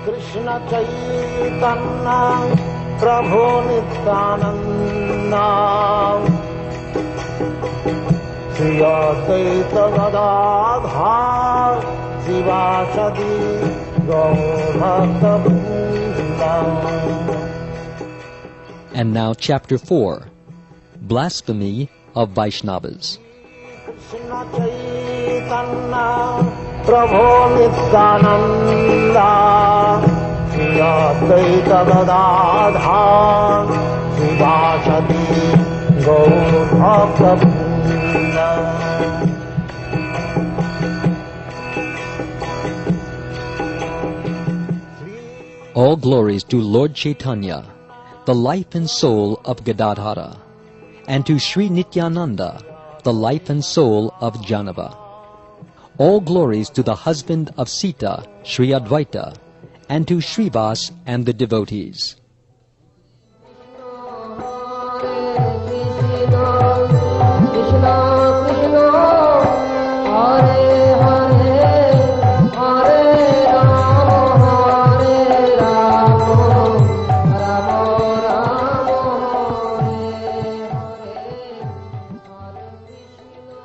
Krishna Chaitanya Prabhu Nityananda Shri Advaita Gadadhar Sivasadi Gaur-Bhaktivinoda. And now Chapter 4, Blasphemy of Vaishnavas. Krishna Chaitanya Prabhu Nityananda Shri Advaita Gadadhar Sivasadi Gaur-Bhaktivinoda. All glories to Lord Chaitanya, the life and soul of Gadadhara, and to Sri Nityananda, the life and soul of Janava. All glories to the husband of Sita, Sri Advaita, and to Srivas and the devotees.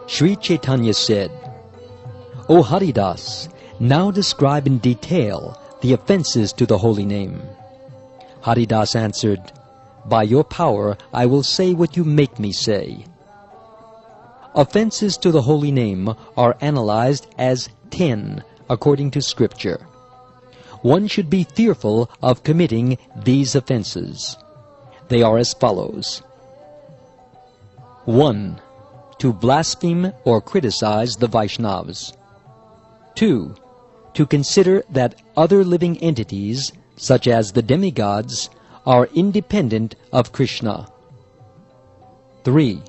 Sri Chaitanya said, O Haridas, now describe in detail the offenses to the holy name. Haridas answered, By your power I will say what you make me say. Offenses to the holy name are analyzed as 10 according to Scripture. One should be fearful of committing these offenses. They are as follows. 1. To blaspheme or criticize the Vaishnavas. 2. To consider that other living entities, such as the demigods, are independent of Krishna. 3.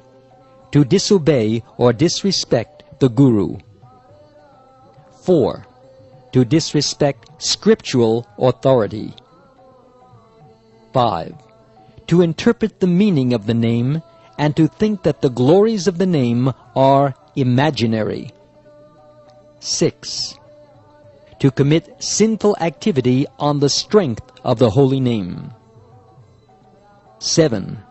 To disobey or disrespect the Guru. 4. To disrespect scriptural authority. 5. To interpret the meaning of the name and to think that the glories of the name are imaginary. 6. To commit sinful activity on the strength of the holy name. 7.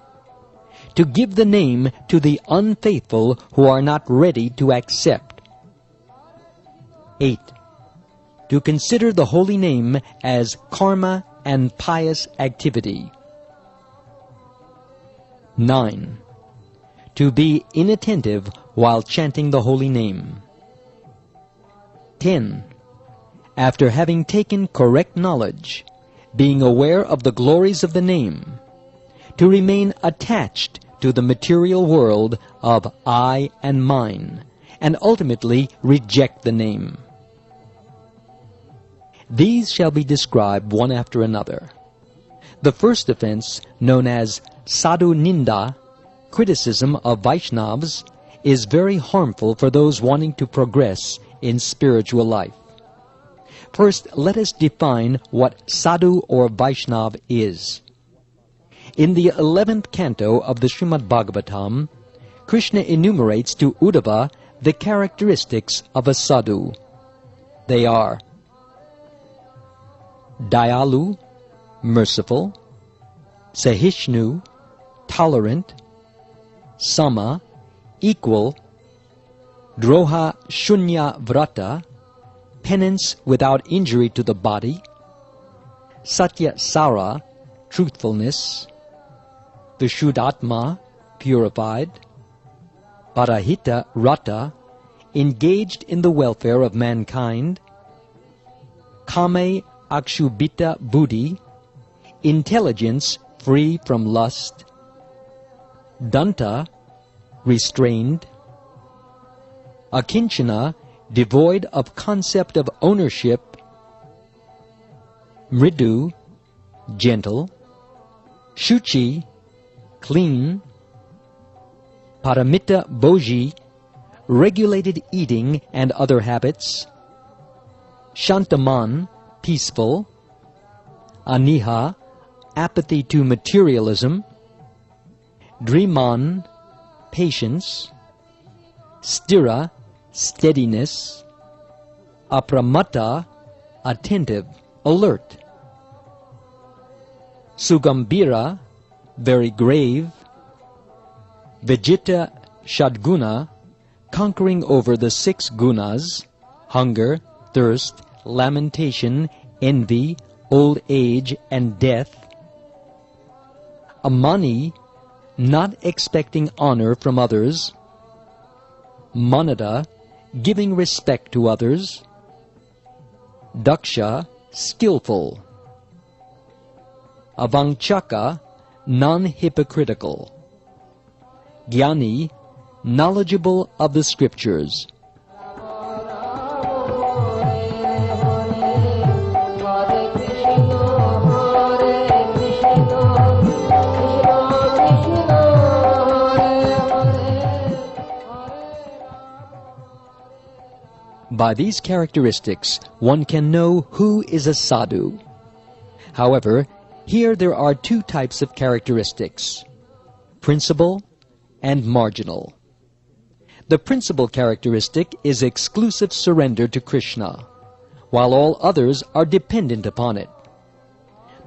To give the name to the unfaithful who are not ready to accept. 8. To consider the holy name as karma and pious activity. 9. To be inattentive while chanting the holy name. 10. After having taken correct knowledge, being aware of the glories of the name, to remain attached to the material world of I and mine, and ultimately reject the name. These shall be described one after another. The first offense, known as sadhu ninda, criticism of Vaishnavas, is very harmful for those wanting to progress in spiritual life. First, let us define what sadhu or Vaishnav is. In the 11th canto of the Srimad Bhagavatam, Krishna enumerates to Uddhava the characteristics of a sadhu. They are Dayalu, merciful; Sahishnu, tolerant; Sama, equal; Droha Shunya Vrata, penance without injury to the body; Satya Sara, truthfulness; Vishuddhatma, purified; Parahita Rata, engaged in the welfare of mankind; Kame Akshubhita Buddhi, intelligence free from lust; Danta, restrained; Akinchana, devoid of concept of ownership; Mridu, gentle; Shuchi, clean; Paramita Bhoji, regulated eating and other habits; Shantaman, peaceful; Aniha, apathy to materialism; Dhriman, patience; Stira, steadiness; Apramata, attentive, alert; Sugambira, very grave, Vijita Shadguna, conquering over the 6 gunas, hunger, thirst, lamentation, envy, old age, and death. Amani, not expecting honor from others. Manada, giving respect to others. Daksha, skillful. Avangchaka, non-hypocritical. Jnani, knowledgeable of the scriptures. By these characteristics, one can know who is a sadhu. However, here there are 2 types of characteristics, principal and marginal. The principal characteristic is exclusive surrender to Krishna, while all others are dependent upon it.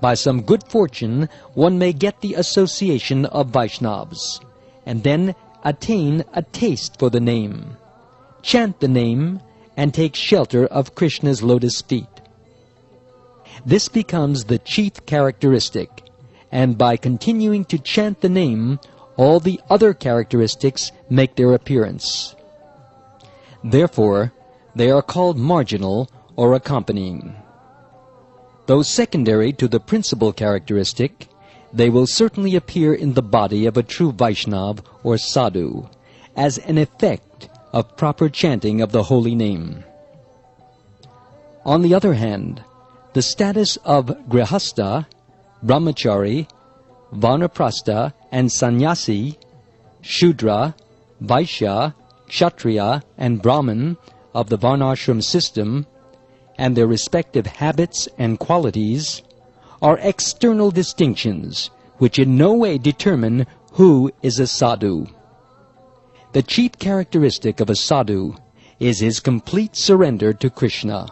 By some good fortune, one may get the association of Vaishnavas, and then attain a taste for the name, chant the name, and take shelter of Krishna's lotus feet. This becomes the chief characteristic, and by continuing to chant the name, all the other characteristics make their appearance. Therefore, they are called marginal or accompanying. Though secondary to the principal characteristic, they will certainly appear in the body of a true Vaishnava or sadhu, as an effect of proper chanting of the holy name. On the other hand, the status of Grihastha, Brahmachari, Vanaprastha, and Sannyasi, Shudra, Vaishya, Kshatriya, and Brahman of the Varnashram system, and their respective habits and qualities, are external distinctions which in no way determine who is a sadhu. The chief characteristic of a sadhu is his complete surrender to Krishna,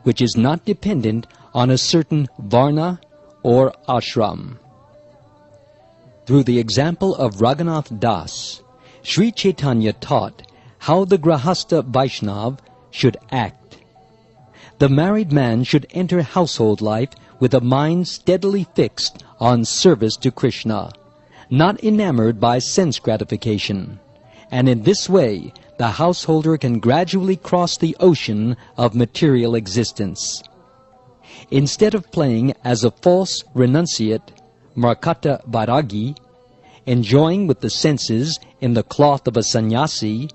which is not dependent on a certain varna or ashram. Through the example of Raghunath Das, Sri Chaitanya taught how the Grihastha Vaishnava should act. The married man should enter household life with a mind steadily fixed on service to Krishna, not enamored by sense gratification. And in this way, the householder can gradually cross the ocean of material existence. Instead of playing as a false renunciate, Markata Vairagi, enjoying with the senses in the cloth of a sannyasi,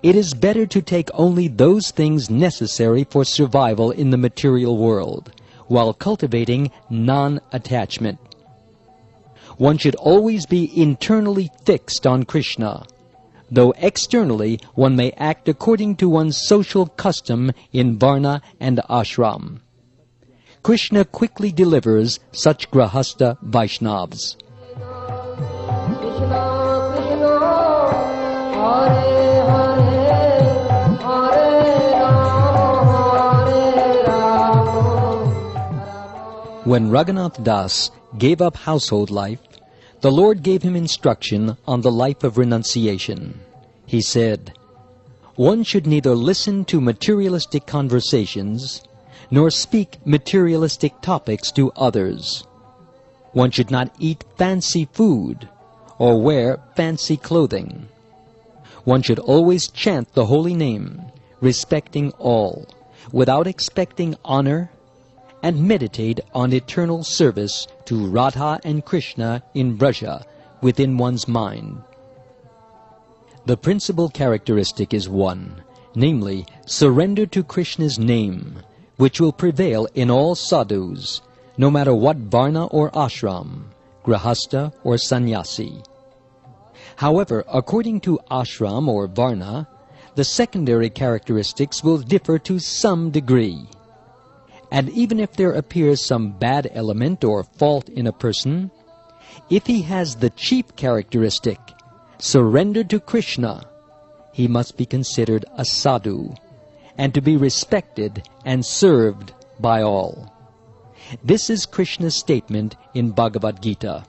it is better to take only those things necessary for survival in the material world, while cultivating non-attachment. One should always be internally fixed on Krishna, though externally one may act according to one's social custom in varna and ashram. Krishna quickly delivers such Grihastha Vaishnavas. When Raghunath Das gave up household life, the Lord gave him instruction on the life of renunciation. He said, "One should neither listen to materialistic conversations, nor speak materialistic topics to others. One should not eat fancy food, or wear fancy clothing. One should always chant the holy name, respecting all, without expecting honor, and meditate on eternal service to Radha and Krishna in Braja within one's mind." The principal characteristic is one, namely, surrender to Krishna's name, which will prevail in all sadhus, no matter what varna or ashram, grihastha or sannyasi. However, according to ashram or varna, the secondary characteristics will differ to some degree. And even if there appears some bad element or fault in a person, if he has the chief characteristic, surrender to Krishna, he must be considered a sadhu, and to be respected and served by all. This is Krishna's statement in Bhagavad Gita.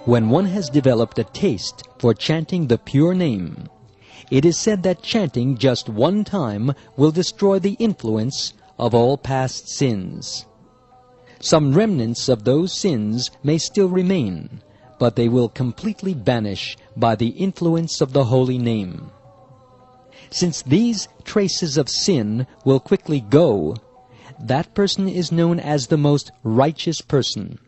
When one has developed a taste for chanting the pure name, it is said that chanting just one time will destroy the influence of all past sins. Some remnants of those sins may still remain, but they will completely vanish by the influence of the holy name. Since these traces of sin will quickly go, that person is known as the most righteous person.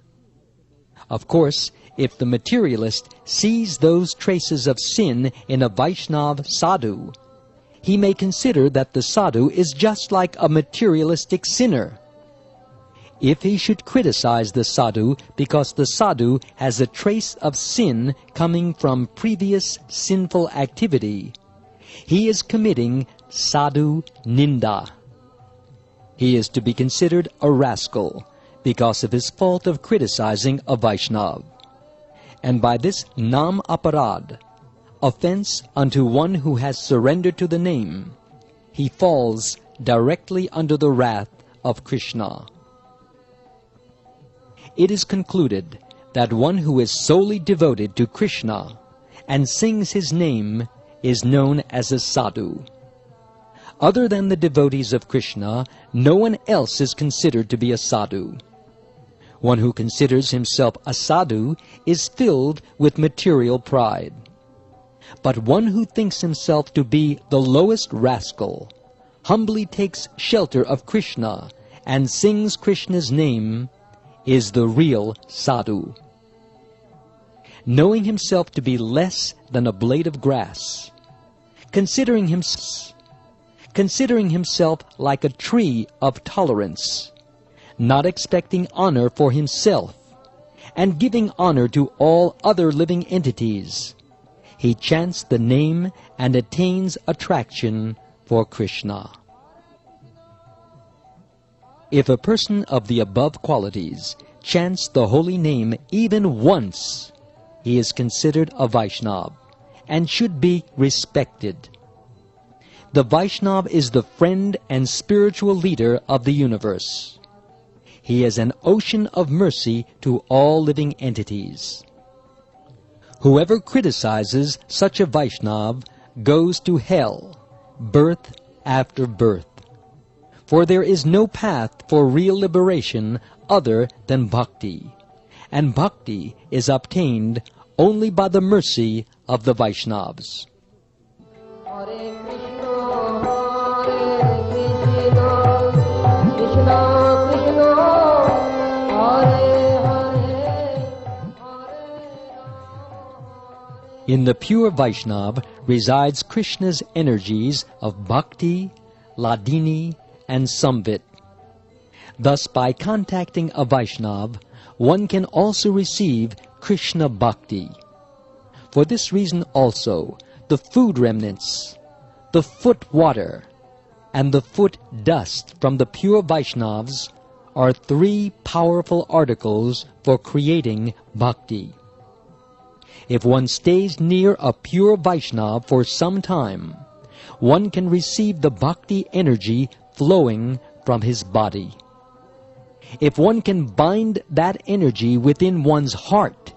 Of course, if the materialist sees those traces of sin in a Vaishnava sadhu, he may consider that the sadhu is just like a materialistic sinner. If he should criticize the sadhu because the sadhu has a trace of sin coming from previous sinful activity, he is committing sadhu ninda. He is to be considered a rascal because of his fault of criticizing a Vaishnava. And by this nam aparad, offense unto one who has surrendered to the name, he falls directly under the wrath of Krishna. It is concluded that one who is solely devoted to Krishna and sings his name is known as a sadhu. Other than the devotees of Krishna, no one else is considered to be a sadhu. One who considers himself a sadhu is filled with material pride. But one who thinks himself to be the lowest rascal, humbly takes shelter of Krishna and sings Krishna's name, is the real sadhu. Knowing himself to be less than a blade of grass, considering himself like a tree of tolerance, not expecting honor for himself, and giving honor to all other living entities, he chants the name and attains attraction for Krishna. If a person of the above qualities chants the holy name even once, he is considered a Vaishnava and should be respected. The Vaishnava is the friend and spiritual leader of the universe. He is an ocean of mercy to all living entities. Whoever criticizes such a Vaishnava goes to hell, birth after birth. For there is no path for real liberation other than bhakti, and bhakti is obtained only by the mercy of the Vaishnavas. In the pure Vaishnava resides Krishna's energies of bhakti, ladini, and samvit. Thus, by contacting a Vaishnava, one can also receive Krishna bhakti. For this reason also, the food remnants, the foot water, and the foot dust from the pure Vaishnavas are three powerful articles for creating bhakti. If one stays near a pure Vaishnava for some time, one can receive the bhakti energy flowing from his body. If one can bind that energy within one's heart,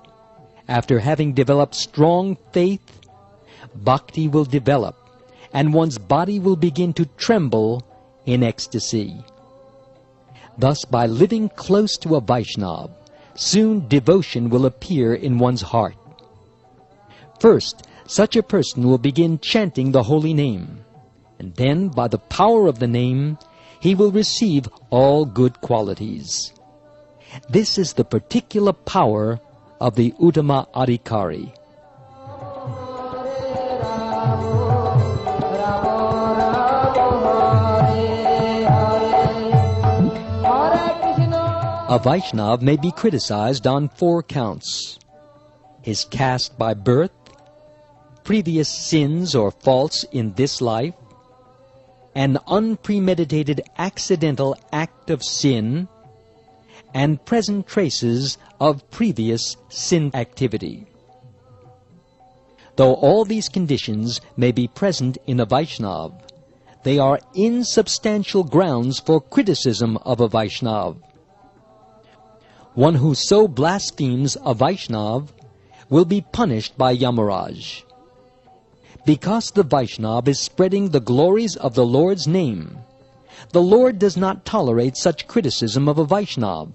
after having developed strong faith, bhakti will develop, and one's body will begin to tremble in ecstasy. Thus, by living close to a Vaishnava, soon devotion will appear in one's heart. First, such a person will begin chanting the holy name, and then, by the power of the name, he will receive all good qualities. This is the particular power of the Uttama Adhikari. A Vaishnava may be criticized on 4 counts: his caste by birth, previous sins or faults in this life, an unpremeditated accidental act of sin, and present traces of previous sin activity. though all these conditions may be present in a Vaishnava, they are insubstantial grounds for criticism of a Vaishnava. One who so blasphemes a Vaishnava will be punished by Yamaraj. Because the Vaishnava is spreading the glories of the Lord's name, the Lord does not tolerate such criticism of a Vaishnava.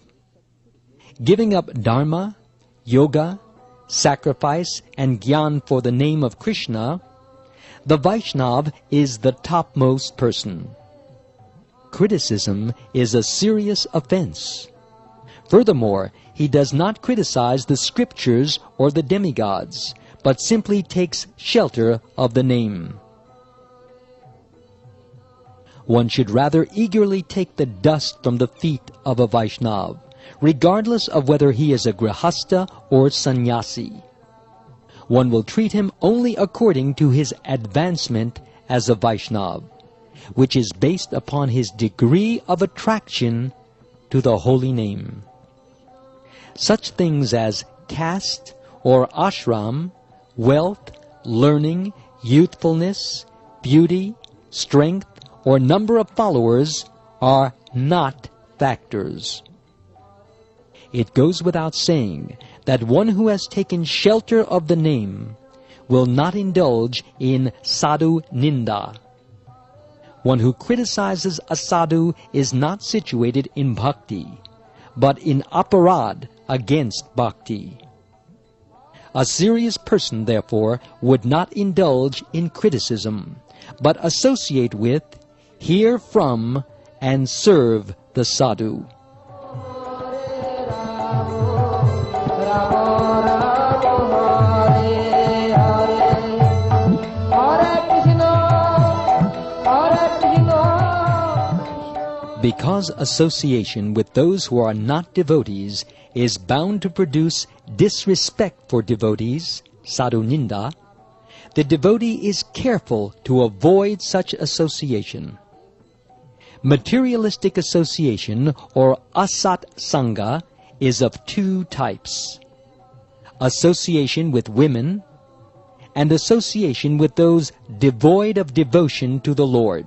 Giving up dharma, yoga, sacrifice, and jnana for the name of Krishna, the Vaishnava is the topmost person. Criticism is a serious offense. Furthermore, he does not criticize the scriptures or the demigods, but simply takes shelter of the name. One should rather eagerly take the dust from the feet of a Vaishnava, regardless of whether he is a grihasta or sannyasi. One will treat him only according to his advancement as a Vaishnava, which is based upon his degree of attraction to the holy name. Such things as caste or ashram, wealth, learning, youthfulness, beauty, strength, or number of followers are not factors. It goes without saying that one who has taken shelter of the name will not indulge in sadhu ninda. One who criticizes a sadhu is not situated in bhakti, but in aparad against bhakti. A serious person, therefore, would not indulge in criticism, but associate with, hear from, and serve the sadhu. Because association with those who are not devotees is bound to produce disrespect for devotees, sadhu ninda, the devotee is careful to avoid such association. Materialistic association, or asat sangha, is of two types: association with women and association with those devoid of devotion to the Lord.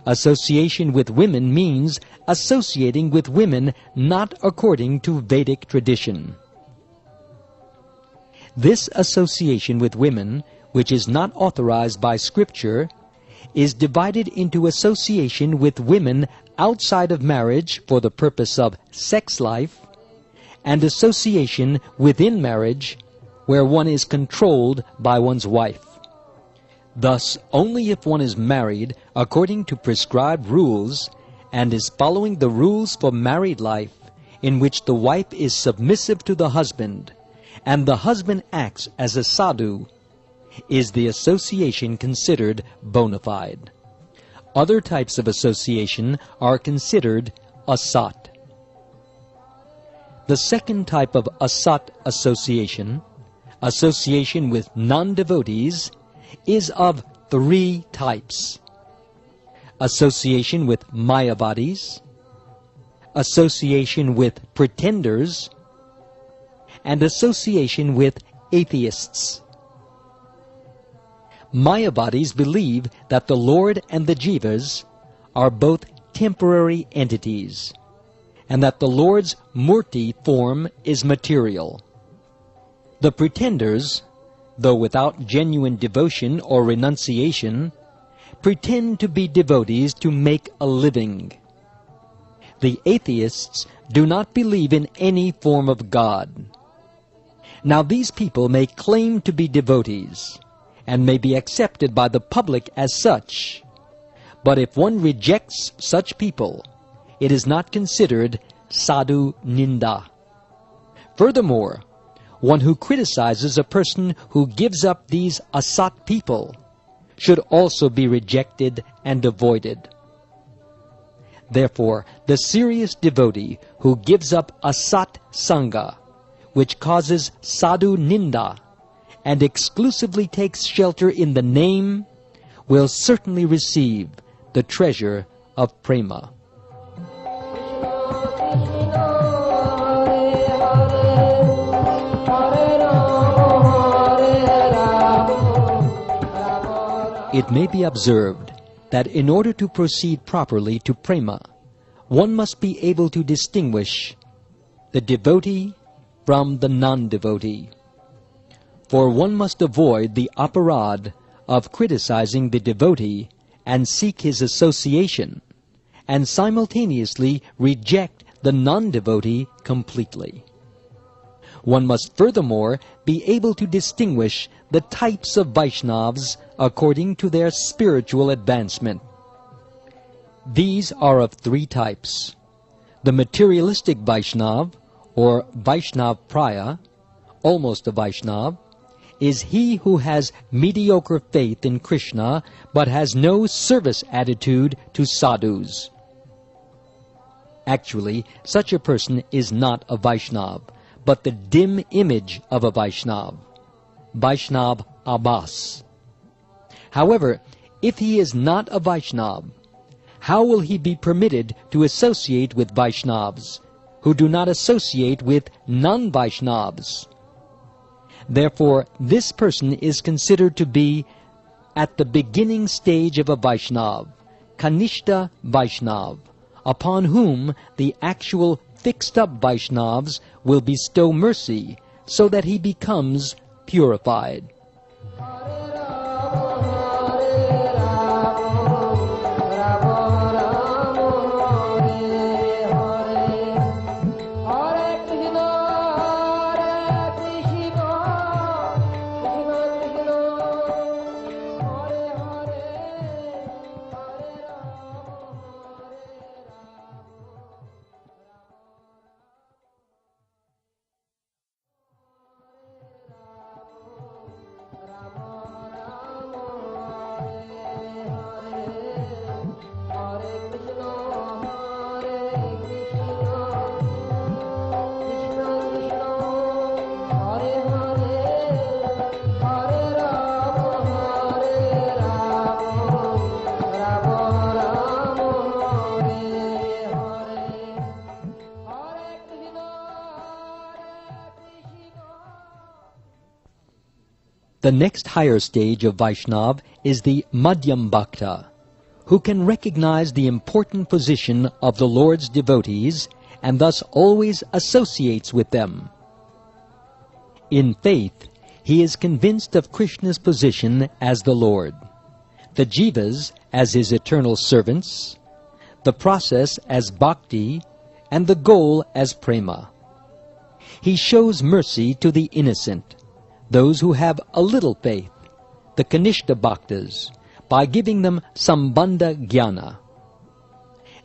Association with women means associating with women not according to Vedic tradition. This association with women, which is not authorized by Scripture, is divided into association with women outside of marriage for the purpose of sex life, and association within marriage where one is controlled by one's wife. Thus, only if one is married according to prescribed rules and is following the rules for married life, in which the wife is submissive to the husband and the husband acts as a sadhu, is the association considered bona fide. Other types of association are considered asat. The second type of asat association, association with non-devotees, is of three types: association with Mayavadis, association with pretenders, and association with atheists. Mayavadis believe that the Lord and the jivas are both temporary entities, and that the Lord's murti form is material. The pretenders, though without genuine devotion or renunciation, pretend to be devotees to make a living. The atheists do not believe in any form of God. Now these people may claim to be devotees, and may be accepted by the public as such, but if one rejects such people, it is not considered sadhu ninda. Furthermore, one who criticizes a person who gives up these asat people should also be rejected and avoided. Therefore, the serious devotee who gives up asat sangha, which causes sadhu ninda, and exclusively takes shelter in the name, will certainly receive the treasure of prema. Hare it may be observed that in order to proceed properly to prema, one must be able to distinguish the devotee from the non-devotee. For one must avoid the aparad of criticizing the devotee and seek his association, and simultaneously reject the non-devotee completely. One must furthermore be able to distinguish the types of Vaishnavas according to their spiritual advancement. These are of three types: the materialistic Vaishnav, or Vaishnav Praya, almost a Vaishnav, is he who has mediocre faith in Krishna but has no service attitude to sadhus. Actually, such a person is not a Vaishnav, but the dim image of a Vaishnav, Vaishnav Abhas. However, if he is not a Vaishnav, how will he be permitted to associate with Vaishnavas, who do not associate with non-Vaishnavas? Therefore, this person is considered to be at the beginning stage of a Vaishnav, Kanishta Vaishnav, upon whom the actual fixed-up Vaishnavas will bestow mercy so that he becomes purified. The next higher stage of Vaishnav is the Madhyam Bhakta, who can recognize the important position of the Lord's devotees and thus always associates with them. In faith, he is convinced of Krishna's position as the Lord, the jivas as his eternal servants, the process as bhakti, and the goal as prema. He shows mercy to the innocent, those who have a little faith, the Kanishta Bhaktas, by giving them Sambandha Jnana.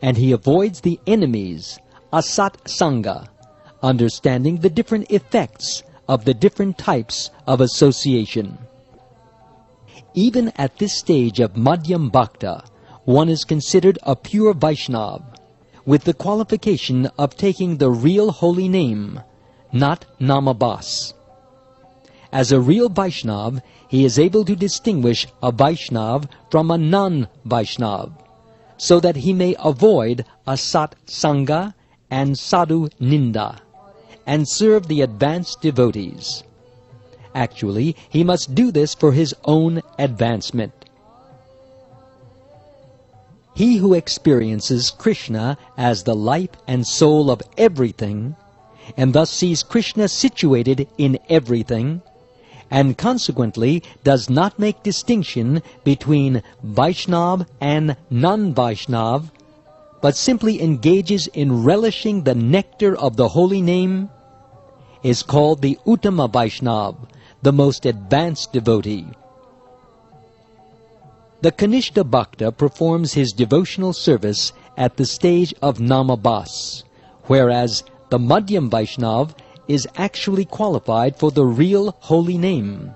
And he avoids the enemies, Asat Sangha, understanding the different effects of the different types of association. Even at this stage of Madhyam Bhakta, one is considered a pure Vaishnav, with the qualification of taking the real holy name, not Namabhas. As a real Vaishnav, he is able to distinguish a Vaishnav from a non-Vaishnav, so that he may avoid Asat Sangha and Sadhu Ninda, and serve the advanced devotees. Actually, he must do this for his own advancement. He who experiences Krishna as the life and soul of everything, and thus sees Krishna situated in everything, and consequently does not make distinction between Vaishnav and non-Vaishnav, but simply engages in relishing the nectar of the holy name, is called the Uttama Vaishnav, the most advanced devotee. The Kanishta Bhakta performs his devotional service at the stage of Namabhas, whereas the Madhyam Vaishnav is actually qualified for the real holy name,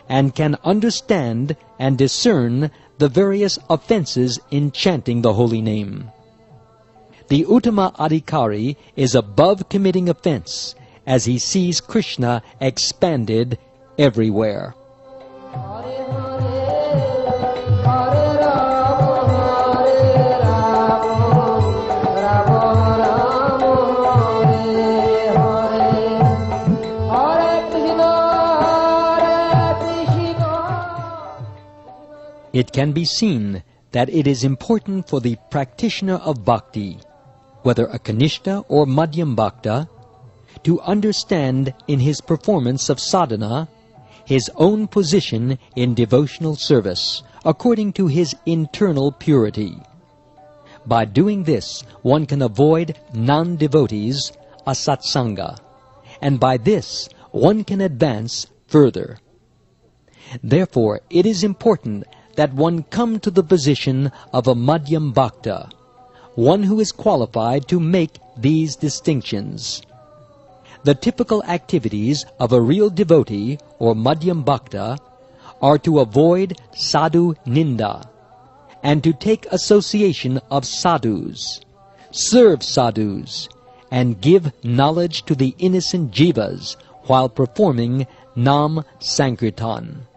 and can understand and discern the various offenses in chanting the holy name. The Uttama Adhikari is above committing offense, as he sees Krishna expanded everywhere. It can be seen that it is important for the practitioner of bhakti, whether a Kanishta or Madhyam Bhakta, to understand in his performance of sadhana his own position in devotional service according to his internal purity. By doing this, one can avoid non-devotees, asatsanga, and by this one can advance further. Therefore, it is important that one come to the position of a Madhyam Bhakta, one who is qualified to make these distinctions. The typical activities of a real devotee or Madhyam Bhakta are to avoid sadhu ninda, and to take association of sadhus, serve sadhus, and give knowledge to the innocent jivas while performing Nam Sankirtan.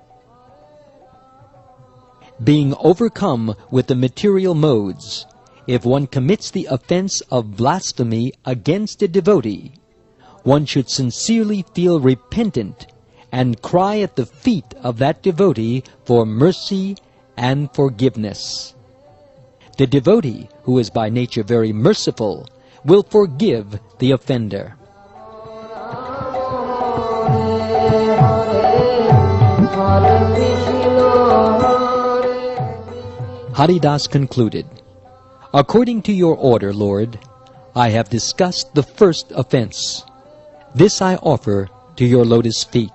Being overcome with the material modes, if one commits the offense of blasphemy against a devotee, one should sincerely feel repentant and cry at the feet of that devotee for mercy and forgiveness. The devotee, who is by nature very merciful, will forgive the offender. Haridas concluded, "According to your order, Lord, I have discussed the first offense. This I offer to your lotus feet."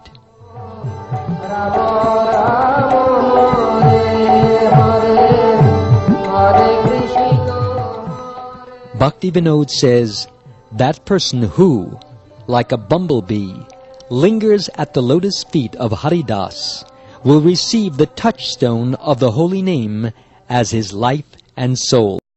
Bhaktivinoda says, that person who, like a bumblebee, lingers at the lotus feet of Haridas will receive the touchstone of the holy name as his life and soul.